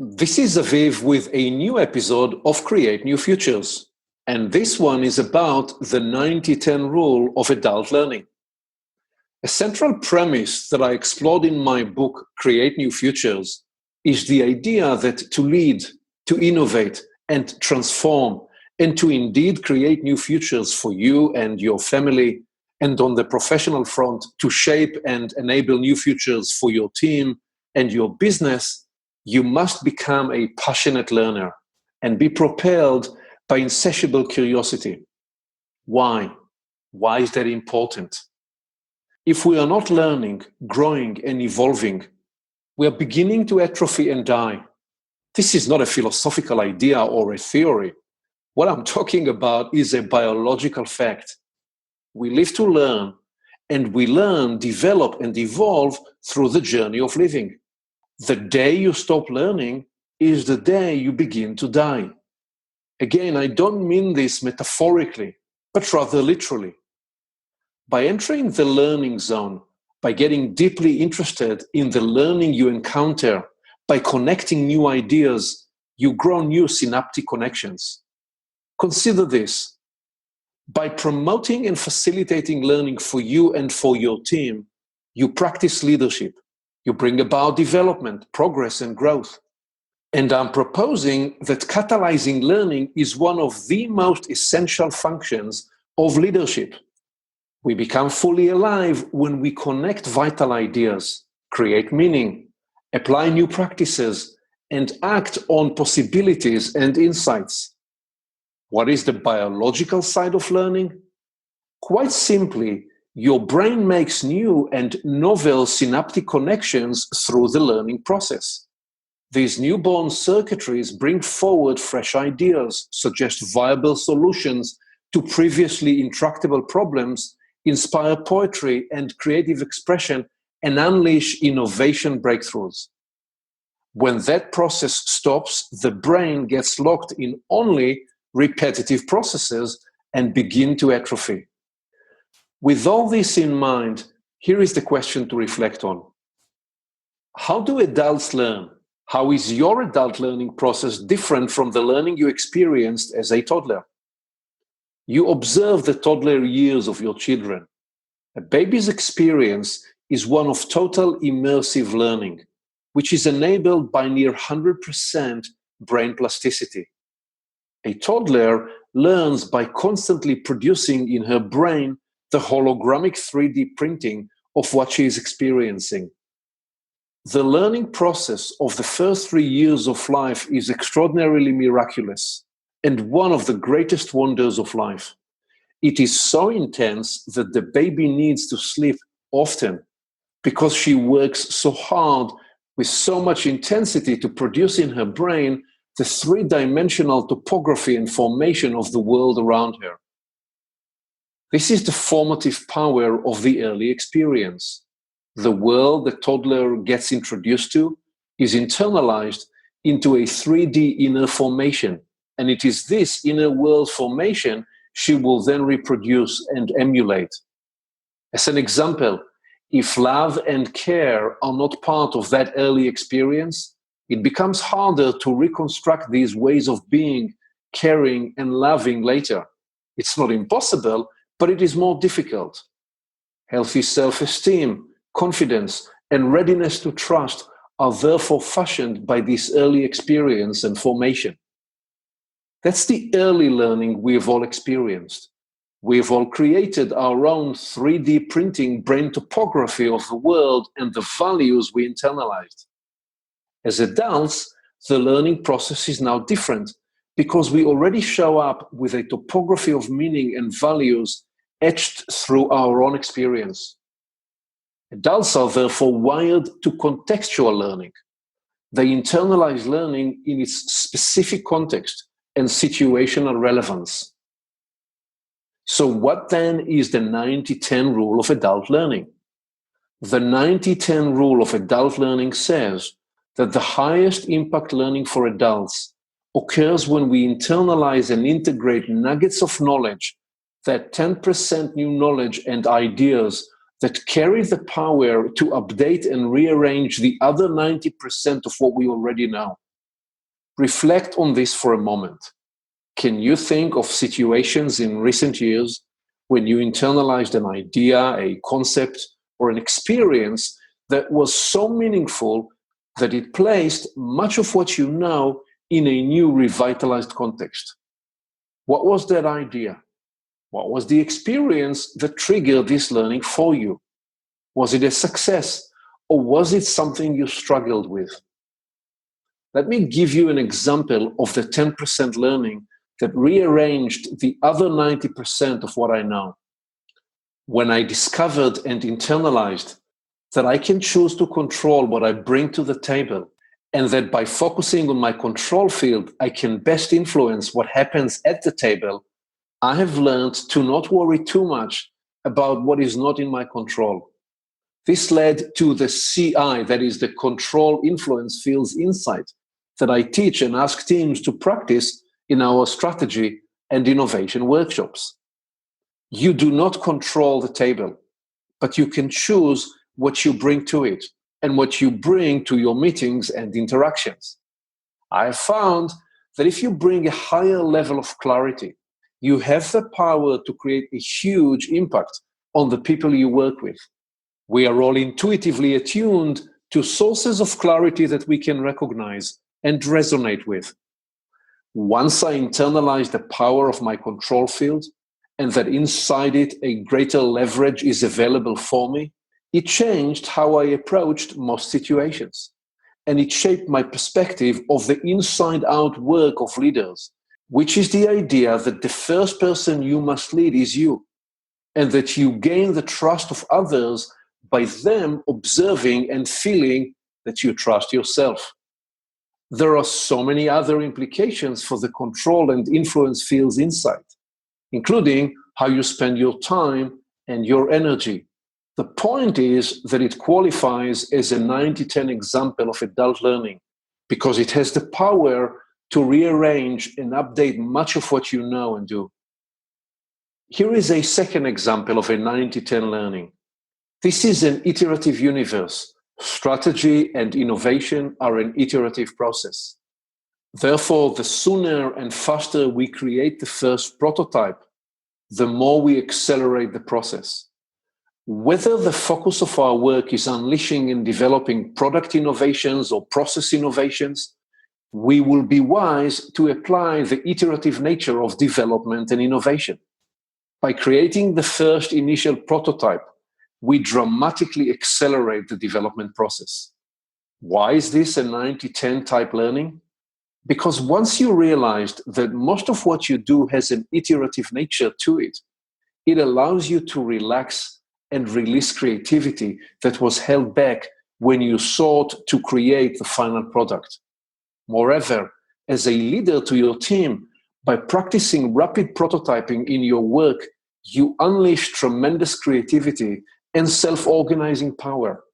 This is Aviv with a new episode of Create New Futures. And this one is about the 90-10 rule of adult learning. A central premise that I explored in my book, Create New Futures, is the idea that to lead, to innovate, and transform, and to indeed create new futures for you and your family, and on the professional front, to shape and enable new futures for your team and your business, you must become a passionate learner and be propelled by insatiable curiosity. Why? Why is that important? If we are not learning, growing, and evolving, we are beginning to atrophy and die. This is not a philosophical idea or a theory. What I'm talking about is a biological fact. We live to learn, and we learn, develop, and evolve through the journey of living. The day you stop learning is the day you begin to die. Again, I don't mean this metaphorically, but rather literally. By entering the learning zone, by getting deeply interested in the learning you encounter, by connecting new ideas, you grow new synaptic connections. Consider this. By promoting and facilitating learning for you and for your team, you practice leadership. You bring about development, progress, and growth. And I'm proposing that catalyzing learning is one of the most essential functions of leadership. We become fully alive when we connect vital ideas, create meaning, apply new practices, and act on possibilities and insights. What is the biological side of learning? Quite simply, your brain makes new and novel synaptic connections through the learning process. These newborn circuitries bring forward fresh ideas, suggest viable solutions to previously intractable problems, inspire poetry and creative expression, and unleash innovation breakthroughs. When that process stops, the brain gets locked in only repetitive processes and begin to atrophy. With all this in mind, here is the question to reflect on. How do adults learn? How is your adult learning process different from the learning you experienced as a toddler? You observe the toddler years of your children. A baby's experience is one of total immersive learning, which is enabled by near 100% brain plasticity. A toddler learns by constantly producing in her brain the hologramic 3D printing of what she is experiencing. The learning process of the first 3 years of life is extraordinarily miraculous and one of the greatest wonders of life. It is so intense that the baby needs to sleep often because she works so hard with so much intensity to produce in her brain the three-dimensional topography and formation of the world around her. This is the formative power of the early experience. The world the toddler gets introduced to is internalized into a 3D inner formation, and it is this inner world formation she will then reproduce and emulate. As an example, if love and care are not part of that early experience, it becomes harder to reconstruct these ways of being, caring, and loving later. It's not impossible, but it is more difficult. Healthy self-esteem, confidence, and readiness to trust are therefore fashioned by this early experience and formation. That's the early learning we've all experienced. We've all created our own 3D printing brain topography of the world and the values we internalized. As adults, the learning process is now different because we already show up with a topography of meaning and values etched through our own experience. Adults are therefore wired to contextual learning. They internalize learning in its specific context and situational relevance. So what then is the 90-10 rule of adult learning? The 90-10 rule of adult learning says that the highest impact learning for adults occurs when we internalize and integrate nuggets of knowledge, that 10% new knowledge and ideas that carry the power to update and rearrange the other 90% of what we already know. Reflect on this for a moment. Can you think of situations in recent years when you internalized an idea, a concept, or an experience that was so meaningful that it placed much of what you know in a new revitalized context? What was that idea? What was the experience that triggered this learning for you? Was it a success, or was it something you struggled with? Let me give you an example of the 10% learning that rearranged the other 90% of what I know. When I discovered and internalized that I can choose to control what I bring to the table, and that by focusing on my control field, I can best influence what happens at the table, I have learned to not worry too much about what is not in my control. This led to the CI, that is the Control Influence Fields Insight, that I teach and ask teams to practice in our strategy and innovation workshops. You do not control the table, but you can choose what you bring to it and what you bring to your meetings and interactions. I have found that if you bring a higher level of clarity, you have the power to create a huge impact on the people you work with. We are all intuitively attuned to sources of clarity that we can recognize and resonate with. Once I internalized the power of my control field and that inside it a greater leverage is available for me, it changed how I approached most situations. And it shaped my perspective of the inside-out work of leaders, which is the idea that the first person you must lead is you, and that you gain the trust of others by them observing and feeling that you trust yourself. There are so many other implications for the control and influence fields insight, including how you spend your time and your energy. The point is that it qualifies as a 90-10 example of adult learning because it has the power to rearrange and update much of what you know and do. Here is a second example of a 90-10 learning. This is an iterative universe. Strategy and innovation are an iterative process. Therefore, the sooner and faster we create the first prototype, the more we accelerate the process. Whether the focus of our work is unleashing and developing product innovations or process innovations, we will be wise to apply the iterative nature of development and innovation. By creating the first initial prototype, we dramatically accelerate the development process. Why is this a 90-10 type learning? Because once you realized that most of what you do has an iterative nature to it, it allows you to relax and release creativity that was held back when you sought to create the final product. Moreover, as a leader to your team, by practicing rapid prototyping in your work, you unleash tremendous creativity and self-organizing power.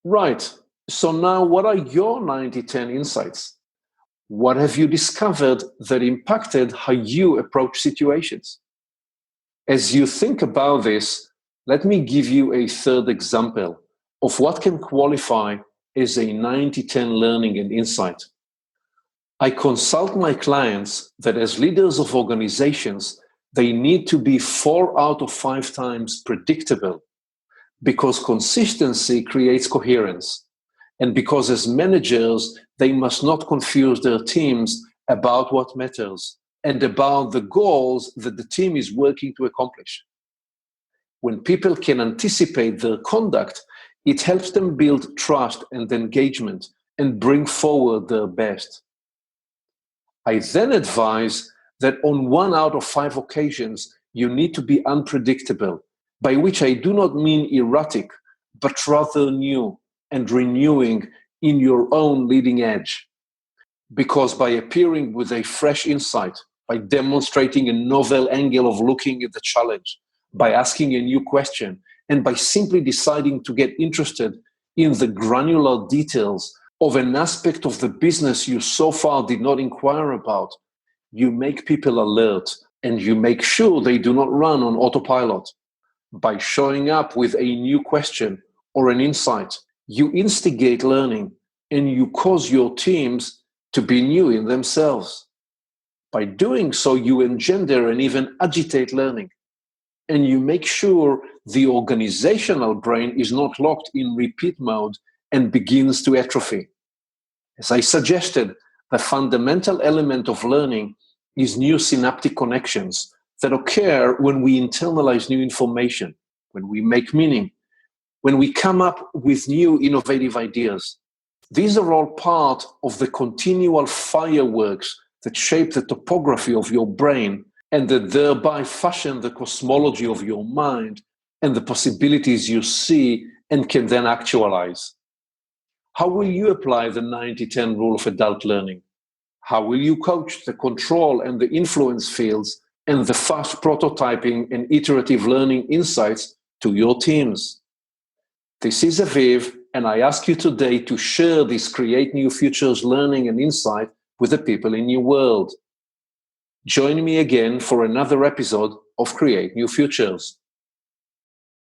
Right, so now what are your 90-10 insights? What have you discovered that impacted how you approach situations? As you think about this, let me give you a third example of what can qualify as a 90-10 learning and insight. I consult my clients that as leaders of organizations, they need to be 4 out of 5 times predictable because consistency creates coherence, and because as managers, they must not confuse their teams about what matters and about the goals that the team is working to accomplish. When people can anticipate their conduct, it helps them build trust and engagement and bring forward their best. I then advise that on 1 out of 5 occasions, you need to be unpredictable, by which I do not mean erratic, but rather new and renewing in your own leading edge. Because by appearing with a fresh insight, by demonstrating a novel angle of looking at the challenge, by asking a new question, and by simply deciding to get interested in the granular details of an aspect of the business you so far did not inquire about, you make people alert and you make sure they do not run on autopilot. By showing up with a new question or an insight, you instigate learning and you cause your teams to be new in themselves. By doing so, you engender and even agitate learning, and you make sure the organizational brain is not locked in repeat mode and begins to atrophy. As I suggested, the fundamental element of learning is new synaptic connections that occur when we internalize new information, when we make meaning, when we come up with new innovative ideas. These are all part of the continual fireworks that shape the topography of your brain and that thereby fashion the cosmology of your mind and the possibilities you see and can then actualize. How will you apply the 90-10 rule of adult learning? How will you coach the control and the influence fields and the fast prototyping and iterative learning insights to your teams? This is Aviv, and I ask you today to share this Create New Futures learning and insight with the people in your world. Join me again for another episode of Create New Futures.